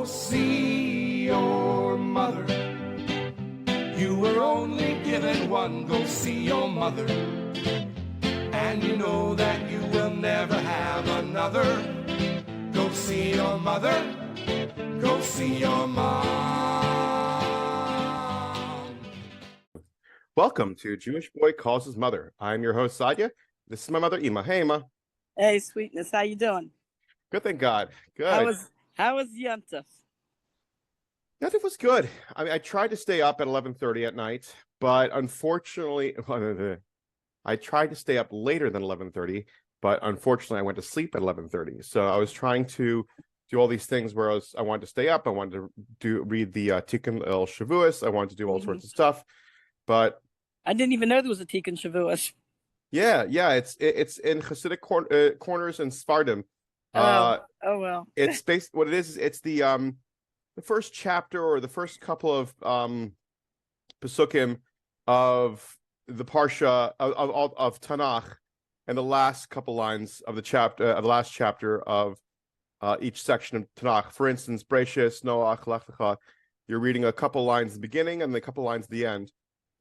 see your mother. You were only given one, go see your mother. And you know that you will never have another. Go see your mother. Go see your mom. Welcome to Jewish Boy Calls His Mother. I'm your host, Sadia. This is my mother, Ima. Hey, Ima. Hey, sweetness, how you doing? Good, thank God. Good. How was Yom Tov? Yom Tov was good. I mean, I tried to stay up at 11:30 at night, but unfortunately, I tried to stay up later than 11:30, but unfortunately, I went to sleep at 11:30. So I was trying to do all these things where I wanted to stay up. I wanted to read the Tikkun El Shavuos. I wanted to do all sorts of stuff, but I didn't even know there was a Tikkun Shavuos. yeah, it's in Hasidic corners and Sfardim. Oh well. It's based what it is. It's the first chapter or the first couple of pesukim of the parsha of Tanakh, and the last couple lines of the last chapter of each section of Tanakh. For instance, Bereshis, Noach, Lech Lecha. You're reading a couple lines at the beginning and a couple lines at the end,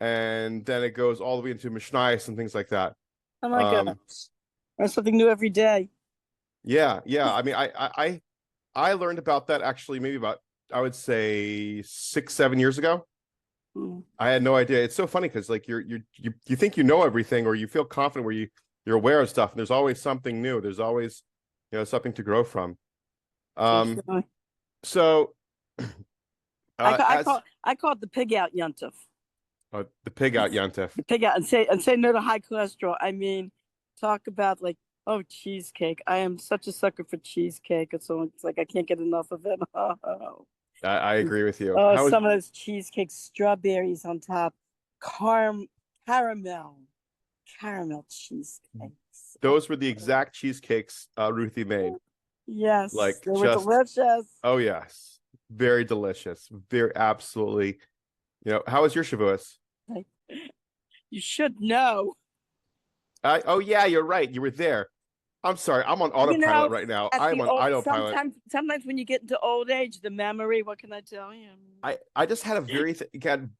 and then it goes all the way into Mishnayos and things like that. Oh my gosh, there's something new every day. Yeah. I mean, I learned about that actually maybe about, I would say 6-7 years ago. I had no idea. It's so funny because like you think you know everything, or you feel confident where you're aware of stuff, and there's always something new. There's always something to grow from. So I call it the pig out Yom Tov. The pig out Yom Tov. The pig out and say no to high cholesterol. I mean, talk about like, oh, cheesecake. I am such a sucker for cheesecake. It's like I can't get enough of it. I agree with you. Oh, some of those cheesecakes, strawberries on top, caramel cheesecakes. Those were the exact cheesecakes Ruthie made. Yes, like they were delicious. Oh yes, very delicious. Very absolutely. How was your Shavuos? You should know. Oh yeah, you're right. You were there. I'm sorry. I'm on autopilot right now. I'm on autopilot. Sometimes when you get into old age, the memory. What can I tell you? I just had a very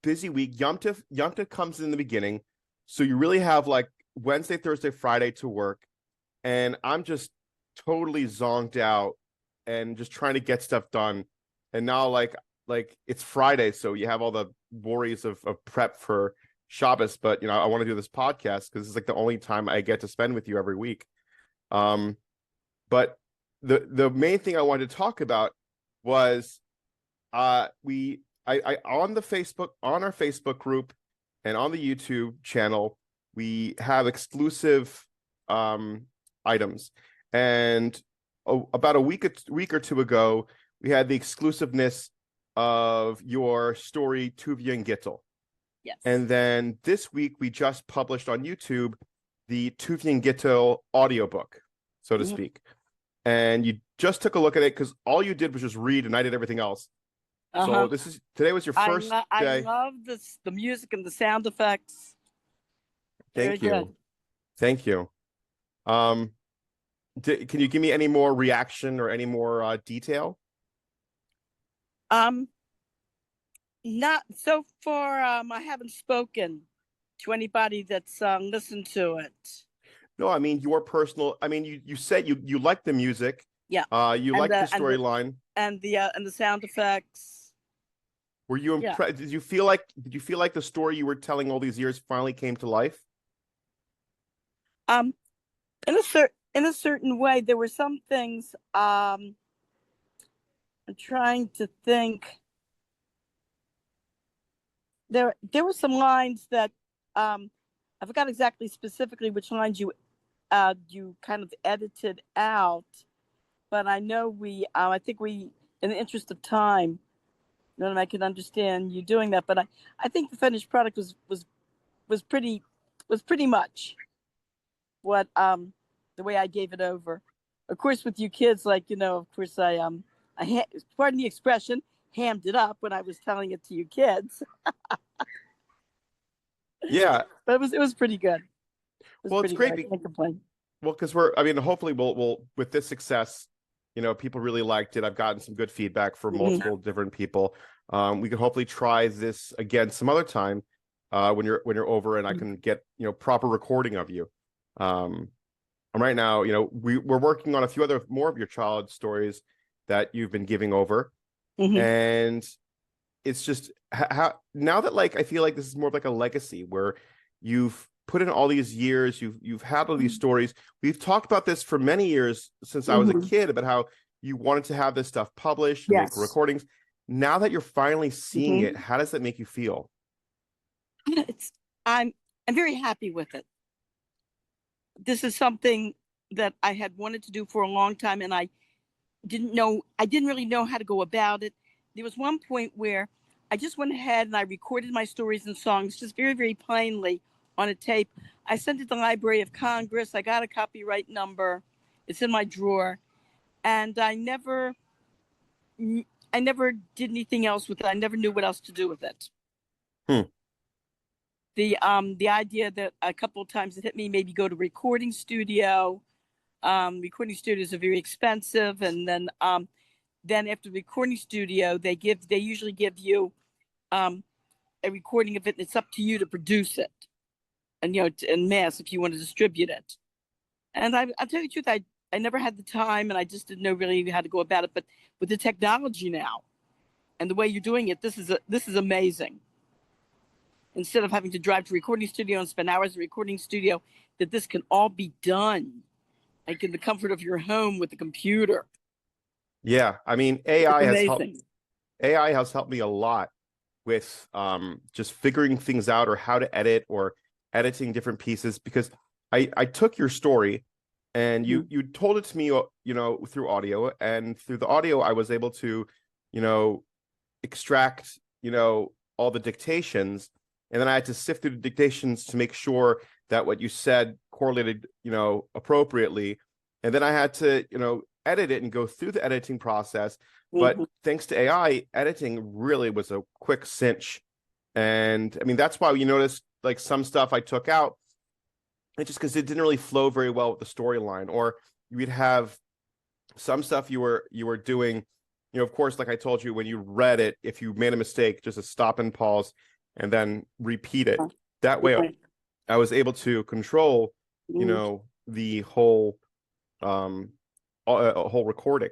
busy week. Yom Tov comes in the beginning, so you really have like Wednesday, Thursday, Friday to work, and I'm just totally zonked out and just trying to get stuff done. And now like it's Friday, so you have all the worries of prep for Shabbos, but I want to do this podcast because it's like the only time I get to spend with you every week. But the main thing I wanted to talk about was I on our Facebook group and on the YouTube channel, we have exclusive items. And about a week or two ago, we had the exclusiveness of your story, Tuvia and Gittel. Yes. And then this week, we just published on YouTube the Tuvia and Gittel audiobook, so to speak. And you just took a look at it because all you did was just read, and I did everything else. So today was your first day. I love the music and the sound effects. Thank you. Can you give me any more reaction or any more detail? Not so far. I haven't spoken to anybody that's listened to it. No, I mean your personal. I mean, you said you like the music. Yeah. You like the storyline and the sound effects. Were you impressed? Did you feel like the story you were telling all these years finally came to life? In a certain way, there were some things. I'm trying to think. There were some lines that I forgot exactly specifically which lines you kind of edited out, but I know I think we, in the interest of time, and I can understand you doing that, but I think the finished product was pretty much what the way I gave it over. Of course, with you kids, like of course I pardon the expression, hammed it up when I was telling it to you kids. Yeah, but it was pretty good. It's great. I can't complain. Well, because hopefully we'll with this success, people really liked it. I've gotten some good feedback from Mhm. multiple different people. We could hopefully try this again some other time when you're over, and I can get proper recording of you. And right now, we're working on a few more of your child stories that you've been giving over, Mhm. and it's just how now that I feel like this is more of like a legacy where you've put in all these years, you've had all these stories. We've talked about this for many years since I was a Mhm. kid about how you wanted to have this stuff published and make Yes. recordings. Now that you're finally seeing Mhm. it, how does that make you feel? It's I'm very happy with it. This is something that I had wanted to do for a long time, and I didn't really know how to go about it. There was one point where I just went ahead and I recorded my stories and songs just very, very plainly on a tape. I sent it to the Library of Congress. I got a copyright number. It's in my drawer. And I never did anything else with it. I never knew what else to do with it. Hmm. The idea that a couple of times it hit me, maybe go to recording studio. Recording studios are very expensive, and then after the recording studio, they usually give you a recording of it, and it's up to you to produce it, and in mass if you want to distribute it. And I'll tell you the truth, I never had the time, and I just didn't know really how to go about it. But with the technology now and the way you're doing it, this is amazing. Instead of having to drive to a recording studio and spend hours in a recording studio, that this can all be done like in the comfort of your home with the computer. Yeah, I mean, It's amazing. AI has helped me a lot with just figuring things out, or how to edit, or editing different pieces, because I took your story and you told it to me through audio, and through the audio I was able to extract all the dictations, and then I had to sift through the dictations to make sure that what you said correlated appropriately, and then I had to edit it and go through the editing process. But thanks to AI, editing really was a quick cinch. And I mean, that's why you noticed like some stuff I took out, it's just because it didn't really flow very well with the storyline. Or you'd have some stuff you were doing, of course, like I told you, when you read it, if you made a mistake, just a stop and pause and then repeat it. That way I was able to control, the whole a whole recording.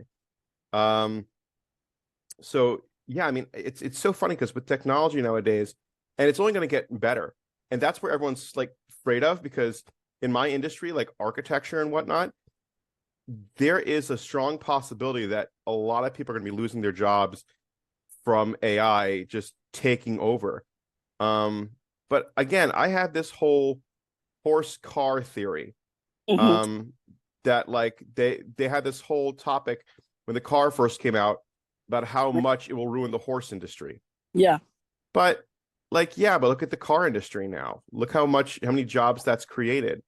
So yeah, I mean, it's so funny because with technology nowadays, and it's only going to get better, and that's where everyone's like afraid of, because in my industry, like architecture and whatnot, there is a strong possibility that a lot of people are going to be losing their jobs from AI just taking over. But again, I had this whole horse car theory, that like they had this whole topic when the car first came out about how much it will ruin the horse industry. Yeah. But but look at the car industry now. Look how many jobs that's created,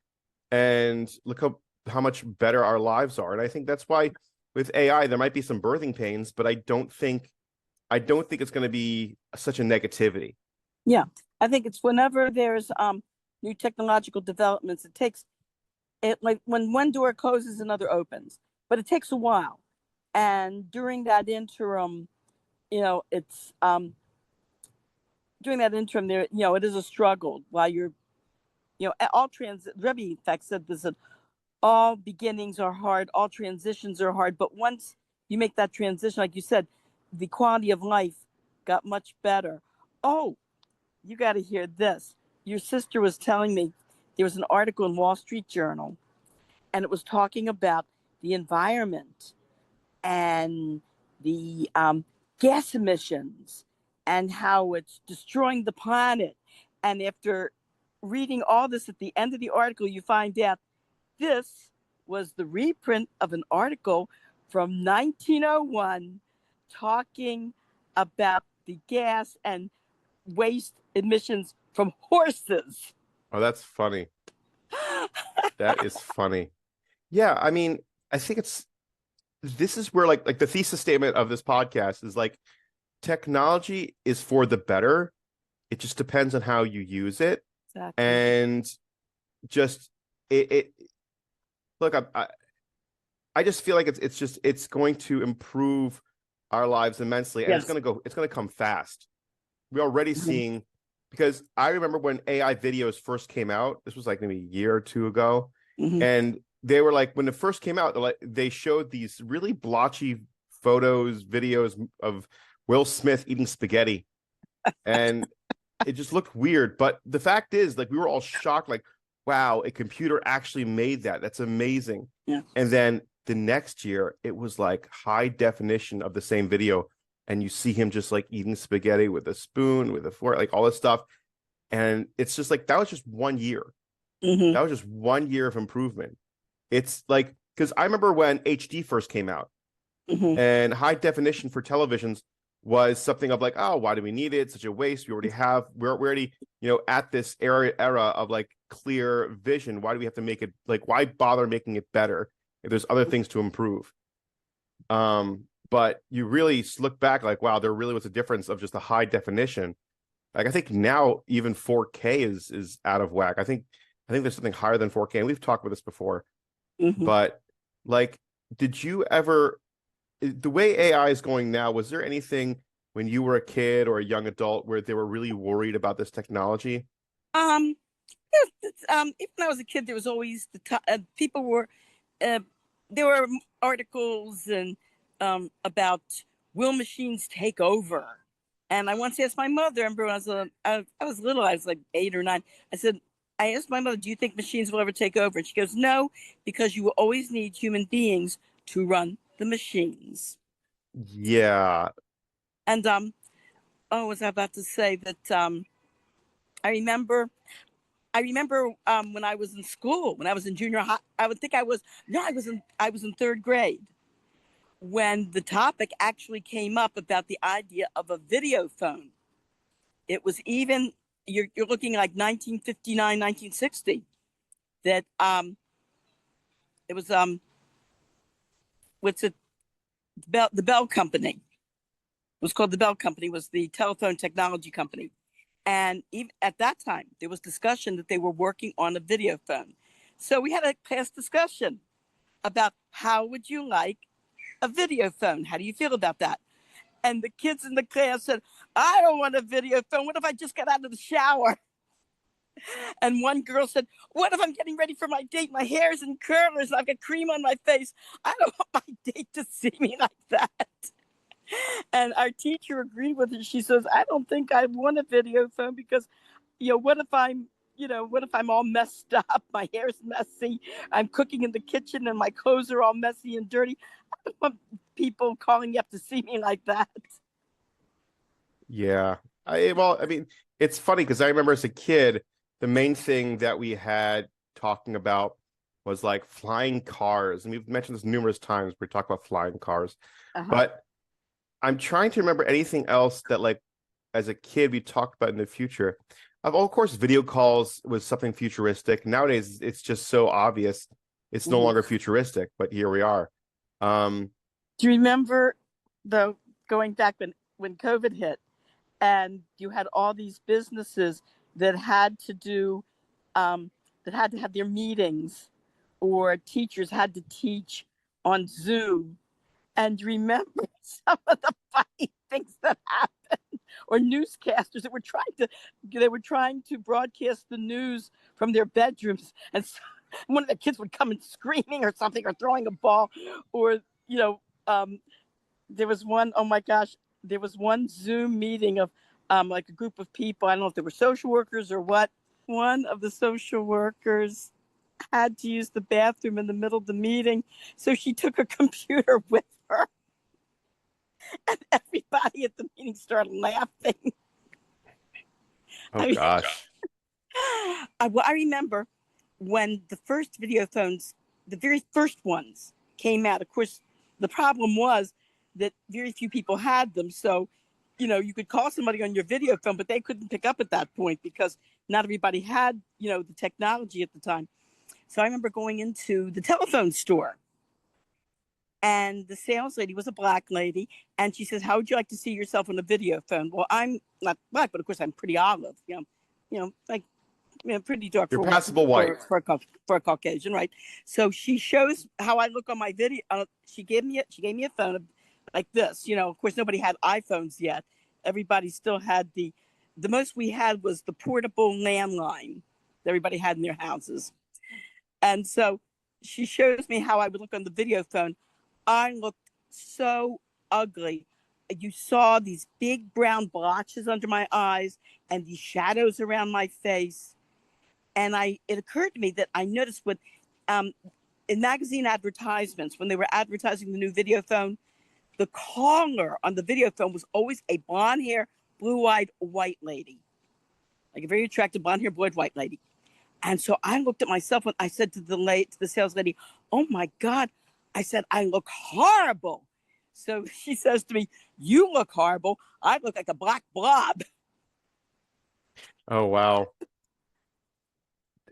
and look how much better our lives are. And I think that's why with AI there might be some birthing pains, but I don't think it's going to be such a negativity. Yeah. I think it's whenever there's new technological developments, it takes it, like when one door closes, another opens, but it takes a while. And during that interim, it's during that interim there, it is a struggle while you're, all transit. Rebbe, in fact, said this, that all beginnings are hard, all transitions are hard, but once you make that transition, like you said, the quality of life got much better. Oh, you got to hear this. Your sister was telling me there was an article in Wall Street Journal, and it was talking about the environment and the gas emissions and how it's destroying the planet. And after reading all this, at the end of the article, you find out this was the reprint of an article from 1901 talking about the gas and waste emissions from horses. Oh, that's funny. That is funny. Yeah, I mean, I think this is where like the thesis statement of this podcast is like, technology is for the better. It just depends on how you use it. Exactly. And just it look, I just feel like it's going to improve our lives immensely, and Yes. it's going to come fast. We're already Mhm. seeing, because I remember when AI videos first came out, this was like maybe a year or two ago, Mhm. and they were like, when it first came out, they showed these really blotchy photos, videos of Will Smith eating spaghetti, and it just looked weird. But the fact is, like, we were all shocked, like, wow, a computer actually made that. That's amazing. Yeah. And then the next year, it was like high definition of the same video, and you see him just like eating spaghetti with a spoon, with a fork, like all this stuff. And it's just like, that was just 1 year. Mhm. That was just 1 year of improvement. It's like, because I remember when HD first came out, Mhm. and high definition for televisions was something of like, oh, why do we need it? Such a waste. We're already, at this era of like clear vision. Why do we have to make it, like, why bother making it better if there's other things to improve? But you really look back like, wow, there really was a difference of just a high definition. Like, I think now even 4K is out of whack. I think there's something higher than 4K, and we've talked about this before. Mhm. But like, did you ever, the way AI is going now, was there anything when you were a kid or a young adult where they were really worried about this technology? Um, even when I was a kid, there was always people were, uh, there were articles and about will machines take over. And I once asked my mother, I remember when I was little, I was like 8 or 9. I said, I asked my mother, do you think machines will ever take over? And she goes, no, because you will always need human beings to run the machines. Yeah. And oh, was I about to say that I remember when I was in school, when I was in junior high, I would think I was no, I was in third grade when the topic actually came up about the idea of a video phone. It was even you're looking like 1959, 1960 that it was what's it the Bell Company. It was called the Bell Company, was the telephone technology company. And even at that time, there was discussion that they were working on a video phone. So we had a class discussion about how would you like a video phone? How do you feel about that? And the kids in the class said, I don't want a video phone. What if I just got out of the shower? And one girl said, what if I'm getting ready for my date? My hair's in curlers and I've got cream on my face. I don't want my date to see me like that. And our teacher agreed with her. She says, I don't think I want a video phone because, what if I'm all messed up? My hair's messy. I'm cooking in the kitchen and my clothes are all messy and dirty. I don't want people calling me up to see me like that. Yeah. I mean, it's funny because I remember as a kid, the main thing that we had talking about was like flying cars. And we've mentioned this numerous times. We talk about flying cars, Uh-huh. but I'm trying to remember anything else that, like, as a kid we talked about in the future. Of course, video calls was something futuristic. Nowadays, it's just so obvious it's no Mhm. longer futuristic, but here we are. Do you remember, though, going back when COVID hit and you had all these businesses that had to do, that had to have their meetings, or teachers had to teach on Zoom? And remember some of the funny things that happened, or newscasters that were trying to broadcast the news from their bedrooms, and so, one of the kids would come and screaming or something, or throwing a ball, or there was one, oh my gosh, there was one Zoom meeting of like a group of people. I don't know if they were social workers or what. One of the social workers had to use the bathroom in the middle of the meeting, so she took her computer with her, and everybody at the meeting started laughing. oh I mean, gosh. I remember when the first video phones, the very first ones came out. Of course, the problem was that very few people had them. So, you could call somebody on your video phone, but they couldn't pick up at that point because not everybody had, the technology at the time. So I remember going into the telephone store, and the sales lady was a black lady, and she says, how would you like to see yourself on a video phone? Well, I'm not black, but of course I'm pretty olive, like pretty dark You're for passable white. for a Caucasian, right? So she shows how I look on my video. She gave me a phone like this. Of course, nobody had iPhones yet. Everybody still had the most we had was the portable landline that everybody had in their houses. And so she shows me how I would look on the video phone. I looked so ugly. You saw these big brown blotches under my eyes and these shadows around my face. And it occurred to me that I noticed in magazine advertisements, when they were advertising the new video phone, the caller on the video phone was always a blonde hair, blue-eyed white lady, like a very attractive blonde hair, blue-eyed white lady. And so I looked at myself and I said to the sales lady, "Oh my God," I said, "I look horrible." So she says to me, "You look horrible. I look like a black blob." Oh wow.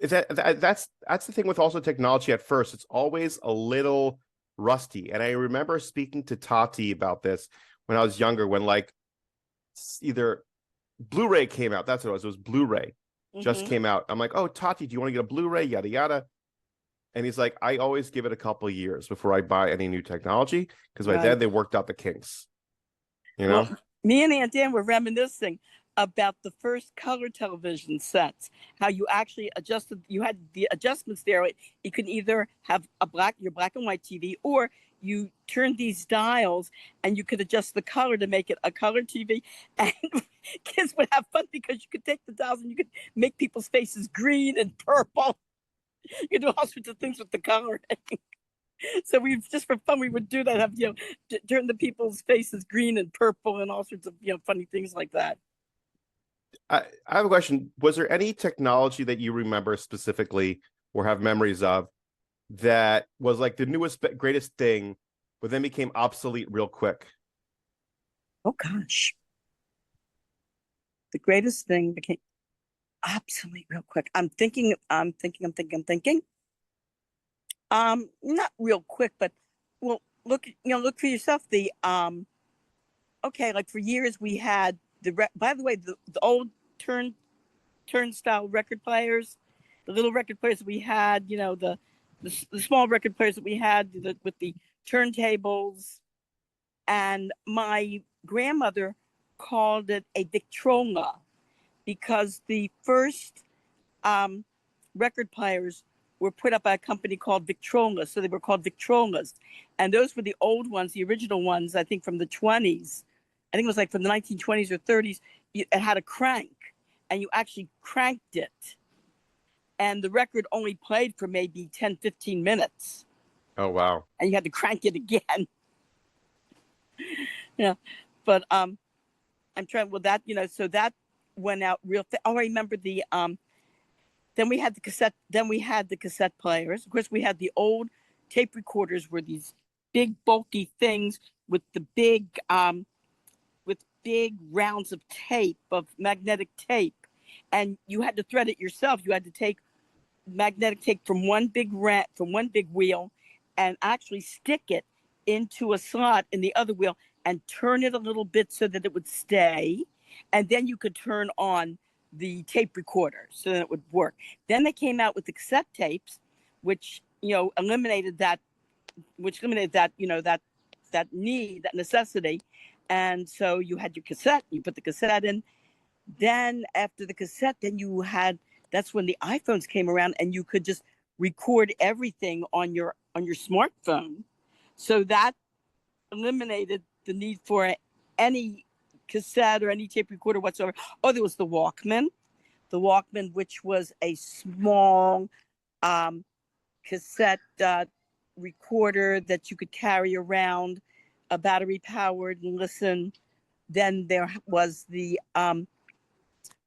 That's the thing with also technology at first. It's always a little rusty. And I remember speaking to Tati about this when I was younger, when like either Blu-ray came out. That's what it was. It was Blu-ray just came out. I'm like, "Oh, Tati, do you want to get a Blu-ray? Yada yada." And he's like, "I always give it a couple of years before I buy any new technology, because by then they worked out the kinks." Well, me and Aunt Dan were reminiscing about the first color television sets, how you actually you had the adjustments there. You could either have your black and white TV, or you turned these dials and you could adjust the color to make it a color TV. And kids would have fun because you could take the dials and you could make people's faces green and purple. You could do all sorts of things with the coloring. So just for fun, we would do that, have, turn the people's faces green and purple and all sorts of, funny things like that. I have a question. Was there any technology that you remember specifically or have memories of that was like the newest, greatest thing, but then became obsolete real quick? Oh gosh. The greatest thing became obsolete real quick. I'm thinking. Not real quick, but well, look for yourself. Okay, like for years we had by the way, the old turnstile record players, the little record players that we had, the small record players that we had with the turntables. And my grandmother called it a Victrola because the first record players were put up by a company called Victrola. So they were called Victrolas. And those were the old ones, the original ones, I think from the 20s. I think it was like from the 1920s or 30s. It had a crank and you actually cranked it. And the record only played for maybe 10, 15 minutes. Oh, wow. And you had to crank it again. Yeah. But I'm trying, well, that, so that went out real fast. Oh, I remember then we had the cassette players. Of course, we had the old tape recorders, were these big bulky things with the big rounds of tape, of magnetic tape, and you had to thread it yourself. You had to take magnetic tape from one big wheel and actually stick it into a slot in the other wheel and turn it a little bit so that it would stay, and then you could turn on the tape recorder so that it would work. Then they came out with the cassette tapes, which eliminated that need, that necessity. And so you had your cassette, you put the cassette in. Then after the cassette, that's when the iPhones came around and you could just record everything on your smartphone. So that eliminated the need for any cassette or any tape recorder whatsoever. Oh, there was the Walkman, which was a small cassette recorder that you could carry around, battery powered, and listen. Then there was the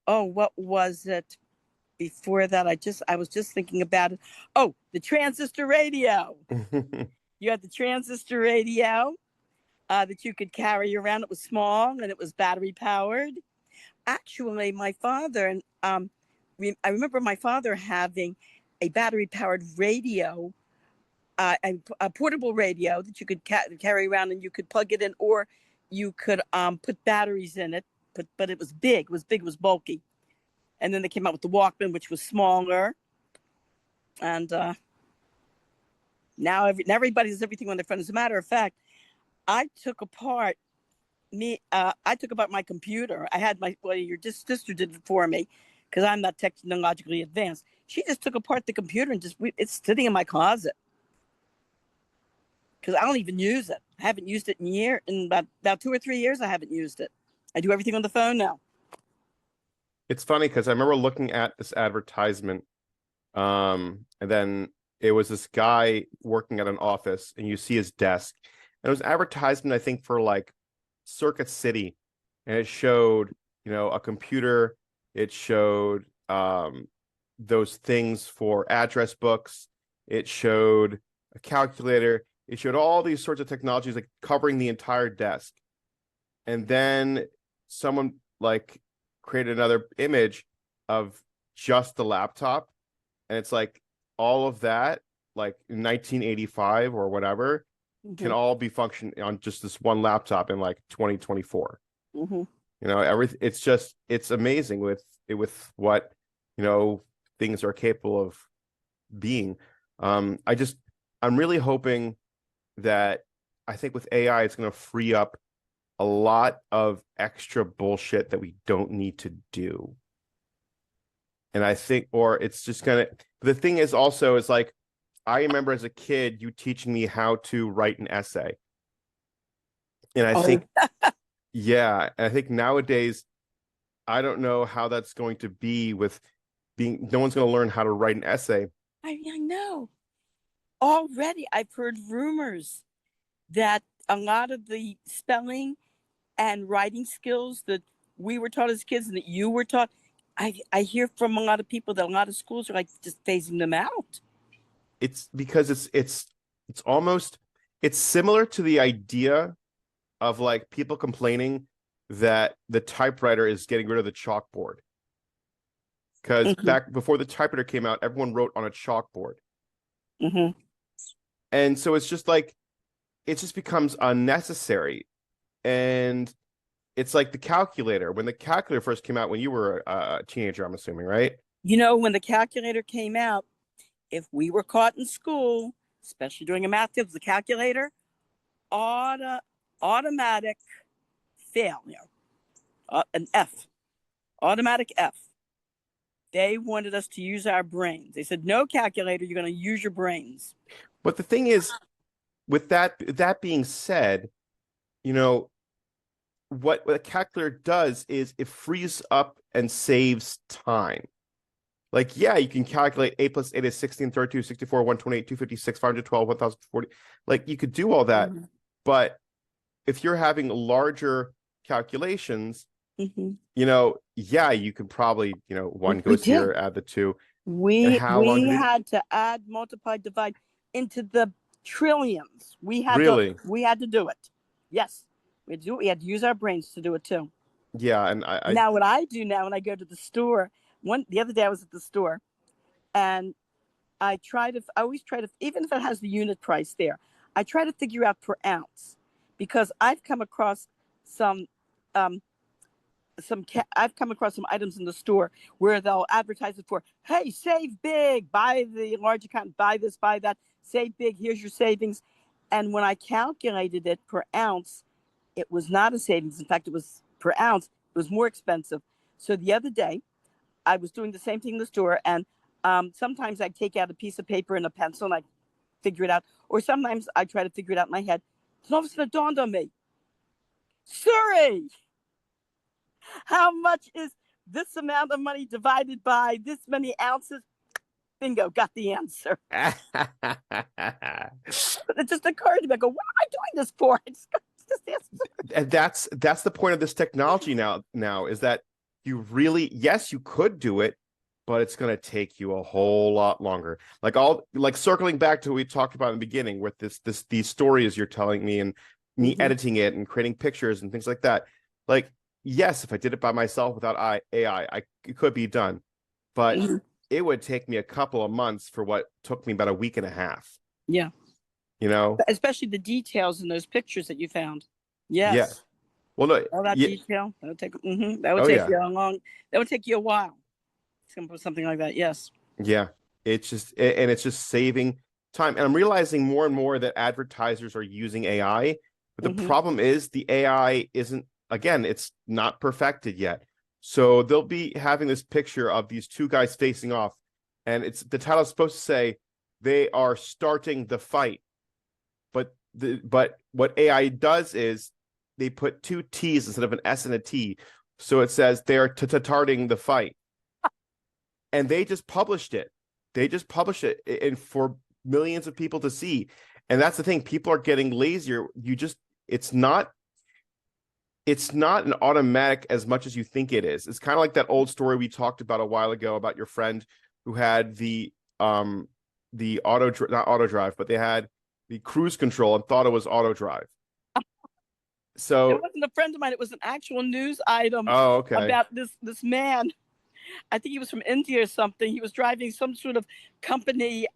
what was it before that? I was just thinking about it. Oh, the transistor radio. You had the transistor radio that you could carry around. It was small and it was battery powered. Actually, my father, and I remember my father having a battery powered radio, a portable radio that you could carry around, and you could plug it in, or you could put batteries in it. But it was big. It was bulky. And then they came out with the Walkman, which was smaller. And now everybody does everything on their phone. As a matter of fact, I took apart my computer. I had your sister did it for me because I'm not technologically advanced. She just took apart the computer and it's sitting in my closet because I don't even use it. I haven't used it in about 2 or 3 years. I haven't used it. I do everything on the phone now. It's funny because I remember looking at this advertisement, and then it was this guy working at an office, and you see his desk, and it was an advertisement, I think, for like Circuit City, and it showed, a computer. It showed those things for address books. It showed a calculator. It showed all these sorts of technologies like covering the entire desk. And then someone like created another image of just the laptop. And it's like all of that, like in 1985 or whatever, can all be functioning on just this one laptop in like 2024. It's amazing with what, things are capable of being. I'm really hoping that I think with AI, it's going to free up a lot of extra bullshit that we don't need to do. And I think, or it's just the thing is also is like, I remember as a kid, you teaching me how to write an essay. And I think, yeah, and I think nowadays, I don't know how that's going to be with no one's going to learn how to write an essay. I know. Already, I've heard rumors that a lot of the spelling and writing skills that we were taught as kids and that you were taught, I hear from a lot of people that a lot of schools are like just phasing them out. It's because it's almost, it's similar to the idea of like people complaining that the typewriter is getting rid of the chalkboard. Because back before the typewriter came out, everyone wrote on a chalkboard. And so it's just like, it just becomes unnecessary. And it's like the calculator. When the calculator first came out, when you were a teenager, I'm assuming, right? When the calculator came out, if we were caught in school, especially during a math test, the calculator, automatic fail, an F, automatic F. They wanted us to use our brains. They said, no calculator, you're going to use your brains. But the thing is, with that being said, what a calculator does is it frees up and saves time. Like, yeah, you can calculate 8 + 8 is 16, 32, 64, 128, 256, 512, 1040. Like, you could do all that. But if you're having larger calculations, yeah, you could probably, one goes here, add the two. We had to add, multiply, divide into the trillions. We had to do it. Yes, we had to use our brains to do it too. Yeah, and now what I do now when I go to the store, the other day I was at the store, and I always try to, even if it has the unit price there, I try to figure out per ounce, because I've come across some items in the store where they'll advertise it for, hey, save big, buy the large account, buy this, buy that, save big, here's your savings. And when I calculated it per ounce, it was not a savings. In fact, it was per ounce, it was more expensive. So the other day, I was doing the same thing in the store, and sometimes I take out a piece of paper and a pencil and I figure it out, or sometimes I try to figure it out in my head. And all of a sudden it dawned on me, Siri, how much is this amount of money divided by this many ounces? Bingo, got the answer. It just occurred to me. I go, what am I doing this for? And that's the point of this technology now is that you really, yes, you could do it, but it's going to take you a whole lot longer. Like circling back to what we talked about in the beginning with these stories you're telling me and me editing it and creating pictures and things like that. Like, yes, if I did it by myself without AI, it could be done, but it would take me a couple of months for what took me about a week and a half. Yeah. Especially the details in those pictures that you found. Yes. Yeah. Well, no, all that detail, that would take you a while. Something something like that. Yes. Yeah, and it's just saving time. And I'm realizing more and more that advertisers are using AI, but the Mhm. problem is the AI isn't, again, it's not perfected yet. So they'll be having this picture of these two guys facing off, and it's the title is supposed to say they are starting the fight. But what AI does is they put two T's instead of an S and a T. So it says they're starting the fight. And they just published it. They just published it and for millions of people to see. And that's the thing. People are getting lazier. It's not an automatic as much as you think it is. It's kind of like that old story we talked about a while ago about your friend who had the not auto drive, but they had the cruise control and thought it was auto drive. It So, wasn't a friend of mine. It was an actual news item oh, okay. about this man. I think he was from India or something. He was driving some sort of company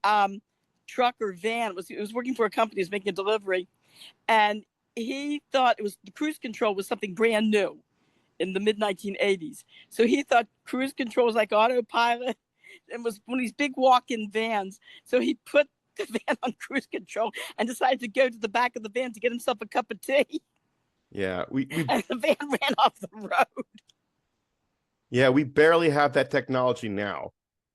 truck or van. He was working for a company. He was making a delivery, and he thought it was the cruise control was something brand new in the mid 1980s. So he thought cruise control was like autopilot and was one of these big walk-in vans. So he put the van on cruise control and decided to go to the back of the van to get himself a cup of tea. Yeah, we And the van ran off the road. Yeah, we barely have that technology now.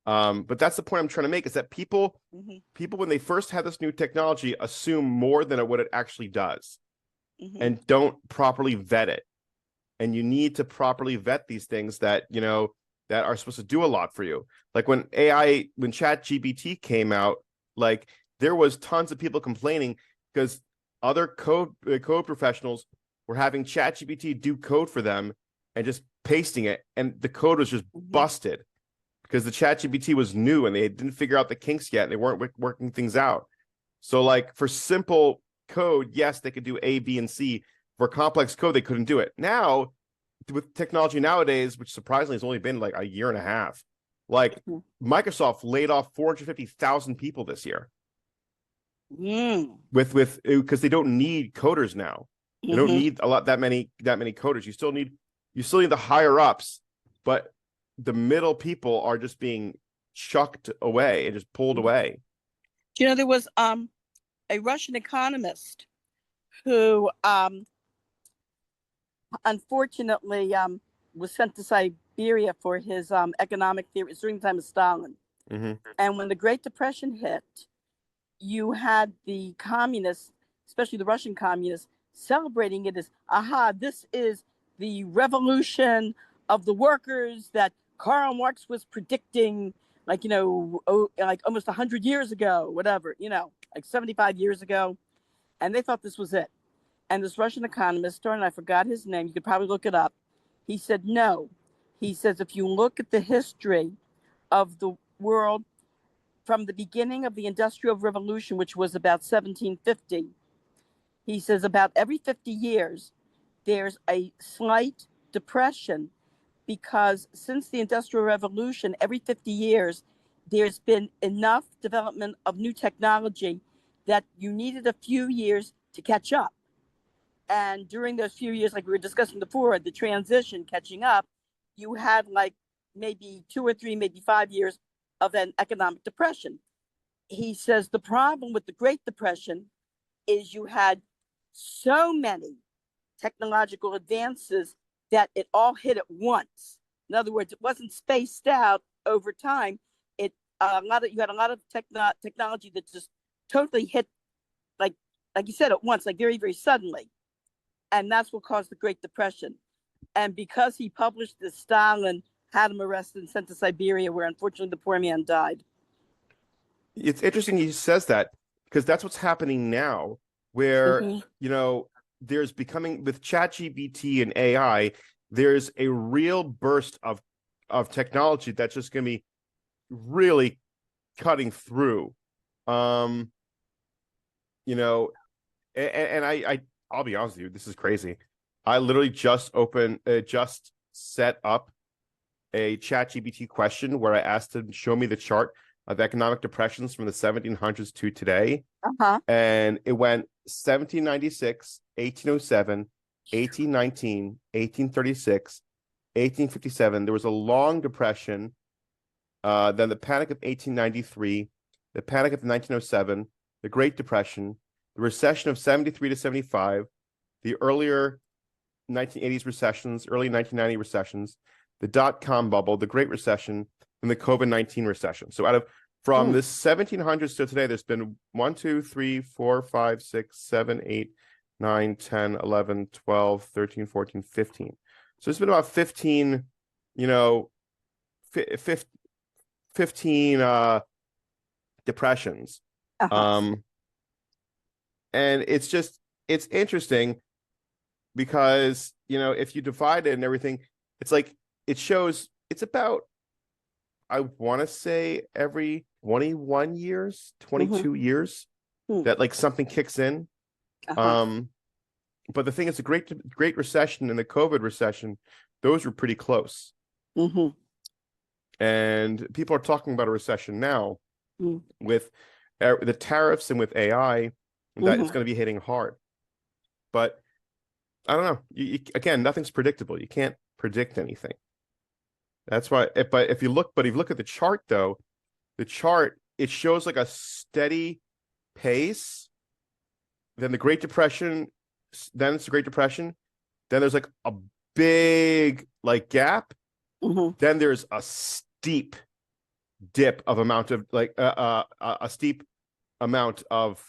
But that's the point I'm trying to make is that people when they first have this new technology assume more than what it actually does and don't properly vet it. And you need to properly vet these things that, that are supposed to do a lot for you. Like when ChatGPT came out, like there was tons of people complaining because other code professionals were having ChatGPT do code for them and just pasting it, and the code was just busted because the ChatGPT was new and they didn't figure out the kinks yet and they weren't working things out. So like for simple code, yes, they could do A, B, and C. For complex code, they couldn't do it. Now, with technology nowadays, which surprisingly has only been like a year and a half, like Microsoft laid off 450,000 people this year. With because they don't need coders now. They don't need that many coders. You still need the higher ups, but the middle people are just being chucked away and just pulled away. There was a Russian economist who unfortunately was sent to Siberia for his economic theories during the time of Stalin. And when the Great Depression hit, you had the communists, especially the Russian communists, celebrating it as, this is the revolution of the workers that Karl Marx was predicting, like almost 100 years ago, whatever, like 75 years ago. And they thought this was it. And this Russian economist, and I forgot his name, you could probably look it up. He said, no. He says, if you look at the history of the world from the beginning of the Industrial Revolution, which was about 1750, he says about every 50 years, there's a slight depression because since the Industrial Revolution, every 50 years, there's been enough development of new technology that you needed a few years to catch up. And during those few years, like we were discussing before, the transition catching up, you had like maybe 2 or 3, maybe 5 years of an economic depression. He says the problem with the Great Depression is you had so many technological advances that it all hit at once. In other words, it wasn't spaced out over time. You had a lot of technology that just totally hit, like you said, at once, like very, very suddenly. And that's what caused the Great Depression. And because he published this, Stalin had him arrested and sent to Siberia, where unfortunately the poor man died. It's interesting he says that because that's what's happening now, where there's becoming with ChatGPT and AI, there's a real burst of technology that's just going to be really cutting through. And I'll be honest with you, this is crazy. I literally just set up a ChatGPT question where I asked him to show me the chart of economic depressions from the 1700s to today. And it went 1796, 1807, 1819, 1836, 1857. There was a long depression then the Panic of 1893, the Panic of 1907, the Great Depression, the recession of 73 to 75, the earlier 1980s recessions, early 1990 recessions, the dot-com bubble, the Great Recession, and the COVID-19 recession. So from the 1700s to today, there's been 1, 2, 3, 4, 5, 6, 7, 8, 9, 10, 11, 12, 13, 14, 15. So it's been about 15, 15 depressions. And it's interesting because, if you divide it and everything, it's like, it shows it's about, I want to say every 21 years, 22 years that like something kicks in. But the thing is, the Great Recession and the COVID recession, those were pretty close. And people are talking about a recession now with the tariffs and with AI, that it's going to be hitting hard. But I don't know. Again, nothing's predictable. You can't predict anything. That's why. But if you look at the chart, though, it shows like a steady pace. Then the Great Depression, then it's the Great Depression. Then there's like a big like gap. Then there's a steep dip of amount of like a steep amount of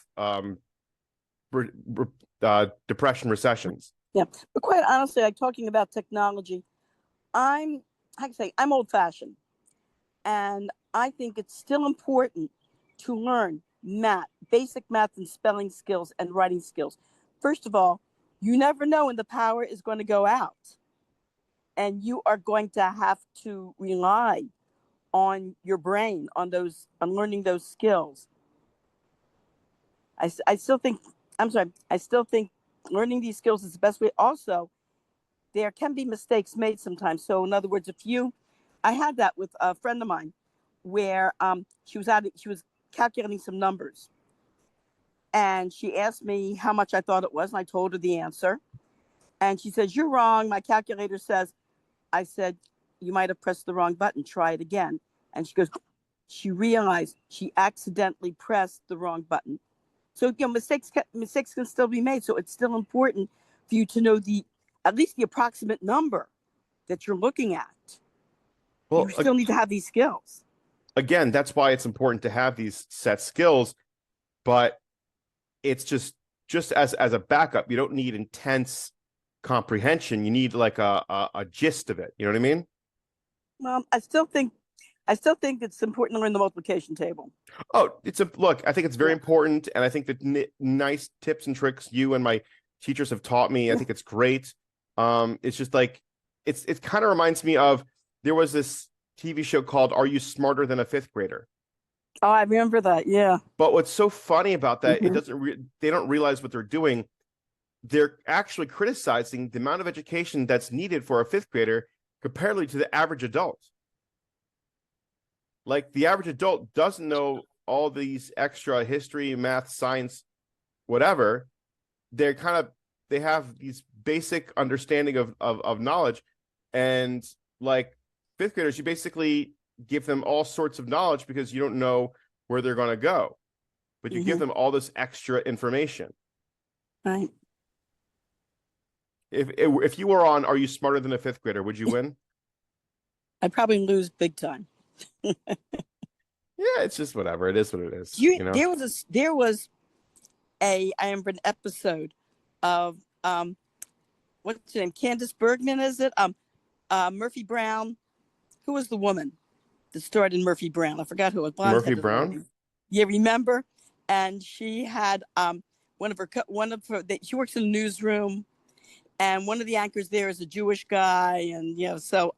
depression recessions. Yeah, but quite honestly, like talking about technology, I'm old fashioned, and I think it's still important to learn basic math and spelling skills and writing skills. First of all, you never know when the power is going to go out, and you are going to have to rely on your brain, on learning those skills. I still think learning these skills is the best way. Also, there can be mistakes made sometimes. So in other words, I had that with a friend of mine where she was calculating some numbers, and she asked me how much I thought it was, and I told her the answer. And she says, "You're wrong. My calculator says." I said, "You might have pressed the wrong button. Try it again." And she goes, she realized she accidentally pressed the wrong button. So mistakes can still be made. So it's still important for you to know at least the approximate number that you're looking at. Well, you still need to have these skills. Again, that's why it's important to have these set skills, but it's just as a backup. You don't need intense comprehension. You need like a gist of it. You know what I mean? Well, I still think it's important to learn the multiplication table. Oh, I think it's very important, and I think that nice tips and tricks you and my teachers have taught me. I think it's great. It's just like it kind of reminds me of, there was this TV show called Are You Smarter Than a Fifth Grader? Oh, I remember that. Yeah. But what's so funny about that, they don't realize what they're doing. They're actually criticizing the amount of education that's needed for a fifth grader comparatively to the average adult. Like, the average adult doesn't know all these extra history, math, science, whatever. They have these basic understanding of knowledge, and like fifth graders, you basically give them all sorts of knowledge because you don't know where they're going to go, but you give them all this extra information. Right. If you were on Are You Smarter Than a Fifth Grader, would you win? I'd probably lose big time. Yeah, it's just whatever. It is what it is. There was I remember an episode of what's her name? Candace Bergman, is it? Murphy Brown. Who was the woman that starred in Murphy Brown? I forgot who it was. Murphy Brown? Yeah, remember? And she had she works in the newsroom, and one of the anchors there is a Jewish guy, and so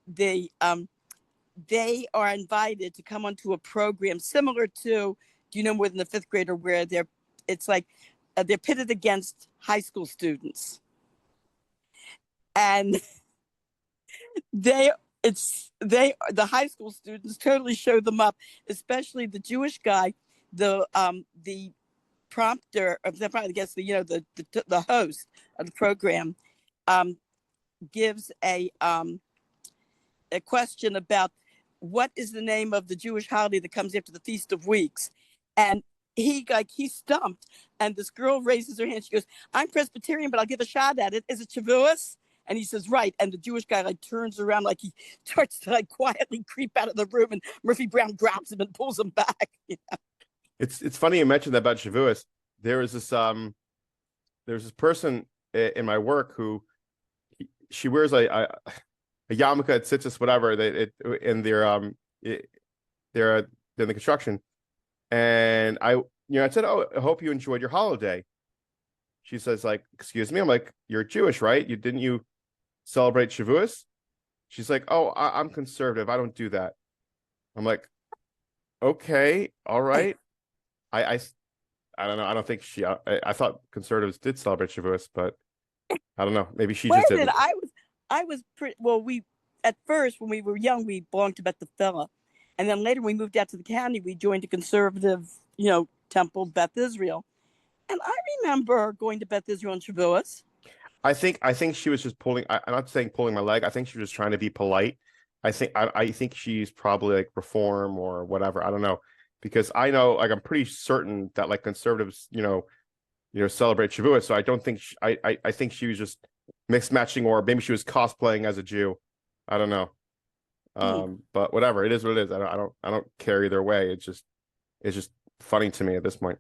they are invited to come onto a program similar to, do you know, More Than the Fifth Grader, where they're pitted against high school students, and the high school students totally show them up, especially the Jewish guy, the prompter, I guess the host of the program, gives a question about what is the name of the Jewish holiday that comes after the Feast of Weeks? And he's stumped. And this girl raises her hand. She goes, I'm Presbyterian, but I'll give a shot at it. Is it Shavuos? And he says, right. And the Jewish guy like turns around, like he starts to like quietly creep out of the room, and Murphy Brown grabs him and pulls him back. It's funny you mentioned that about Shavuos. There's this person in my work who she wears a yarmulke at tzitzis, whatever. They're in the construction, and I said, oh, I hope you enjoyed your holiday. She says, like, excuse me. I'm like, you're Jewish, right? Didn't you celebrate Shavuos? She's like, oh, I'm conservative. I don't do that. I'm like, okay, all right. I don't know. I don't think I thought conservatives did celebrate Shavuos, but I don't know. Maybe she just didn't. I was pretty well. We at first when we were young, we belonged to Beth Fella, and then later when we moved out to the county, we joined a conservative, temple, Beth Israel. And I remember going to Beth Israel on Shavuos. I think she was just pulling. I'm not saying pulling my leg. I think she was just trying to be polite. I think she's probably like reform or whatever. I don't know, because I know, like, I'm pretty certain that like conservatives, celebrate Shavuos. So I don't think I think she was just mixed matching, or maybe she was cosplaying as a Jew. I don't know. But whatever, it is what it is. I don't care either way. It's just funny to me at this point.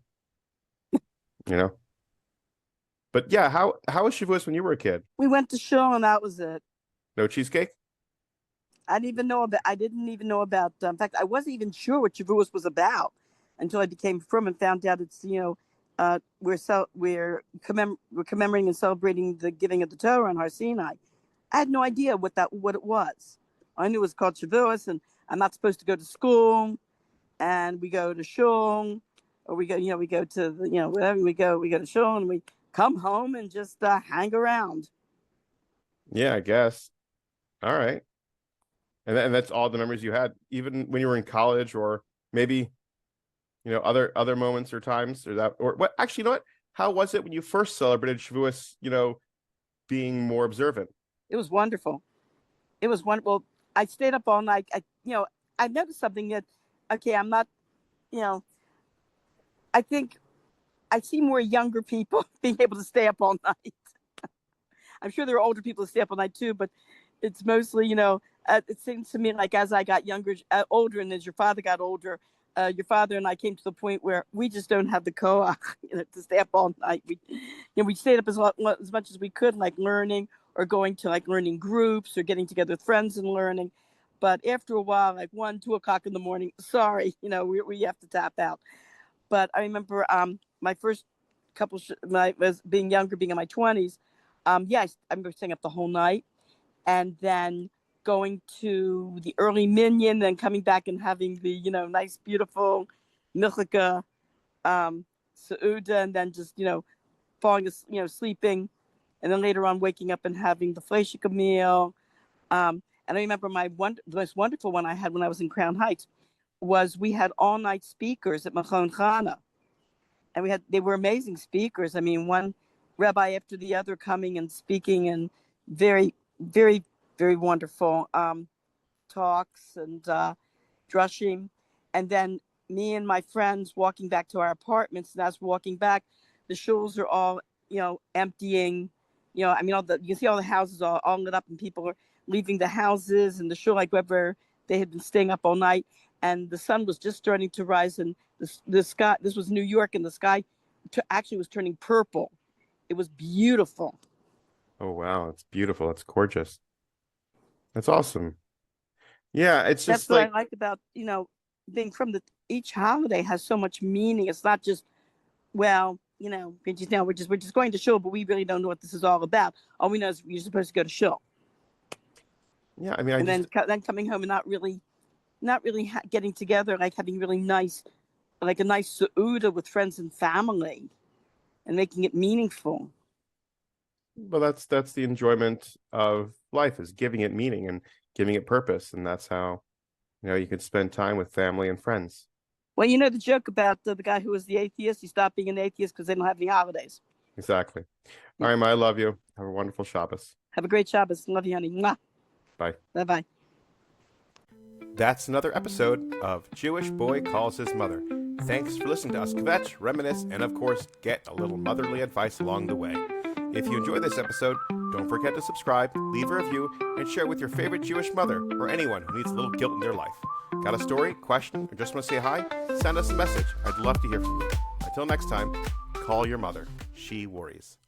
But yeah, how was Shavuos when you were a kid? We went to shul and that was it. No cheesecake? I didn't even know about. In fact, I wasn't even sure what Shavuos was about until I became frum and found out it's we're commemorating and celebrating the giving of the Torah on Har Sinai. I had no idea what it was. I knew it was called Shavuos, and I'm not supposed to go to school, and we go to shul, or we go to wherever we go to shul, and we come home and just hang around. Yeah, I guess. All right. And that's all the memories you had, even when you were in college, or maybe, other moments or times, or that, or what? Actually, you know what? How was it when you first celebrated Shavuos? Being more observant. It was wonderful. It was wonderful. I stayed up all night. I noticed something that, okay, I'm not, I think I see more younger people being able to stay up all night. I'm sure there are older people who stay up all night too, but it's mostly, it seems to me like as I got older, and as your father got older, your father and I came to the point where we just don't have the koach, to stay up all night. We stayed up as much as we could, like learning, or going to like learning groups, or getting together with friends and learning. But after a while, like 1, 2 o'clock in the morning, sorry, we have to tap out. But I remember my first couple, was being younger, being in my 20s. I remember staying up the whole night, and then going to the early minyan, then coming back and having the, nice, beautiful milchika, seuda, and then just, falling, sleeping. And then later on waking up and having the fleshika meal. And I remember the most wonderful one I had when I was in Crown Heights was we had all night speakers at Machon Chana. And they were amazing speakers. I mean, one rabbi after the other coming and speaking, and very, very, very wonderful talks and drushing. And then me and my friends walking back to our apartments. And as we're walking back, the shuls are all, emptying. You can see all the houses all lit up, and people are leaving the houses, and the shul, like wherever they had been staying up all night. And the sun was just starting to rise, and the sky, this was New York, and the sky actually was turning purple. It was beautiful. Oh, wow. It's beautiful. It's gorgeous. That's awesome. Yeah, it's just that's what I like about, being from each holiday has so much meaning. It's not just, well, we're just going to shul, but we really don't know what this is all about. All we know is you're supposed to go to shul. Yeah, I mean, then coming home and not really getting together, like having really nice, like a nice seuda with friends and family, and making it meaningful. Well, that's the enjoyment of life, is giving it meaning and giving it purpose, and that's how you can spend time with family and friends. Well, the joke about the guy who was the atheist, he stopped being an atheist because they don't have any holidays. Exactly. All right, Ma, I love you. Have a wonderful Shabbos. Have a great Shabbos. Love you, honey. Mwah. Bye. Bye-bye. That's another episode of Jewish Boy Calls His Mother. Thanks for listening to us kvetch, reminisce, and of course, get a little motherly advice along the way. If you enjoyed this episode, don't forget to subscribe, leave a review, and share with your favorite Jewish mother or anyone who needs a little guilt in their life. Got a story, question, or just want to say hi? Send us a message. I'd love to hear from you. Until next time, call your mother. She worries.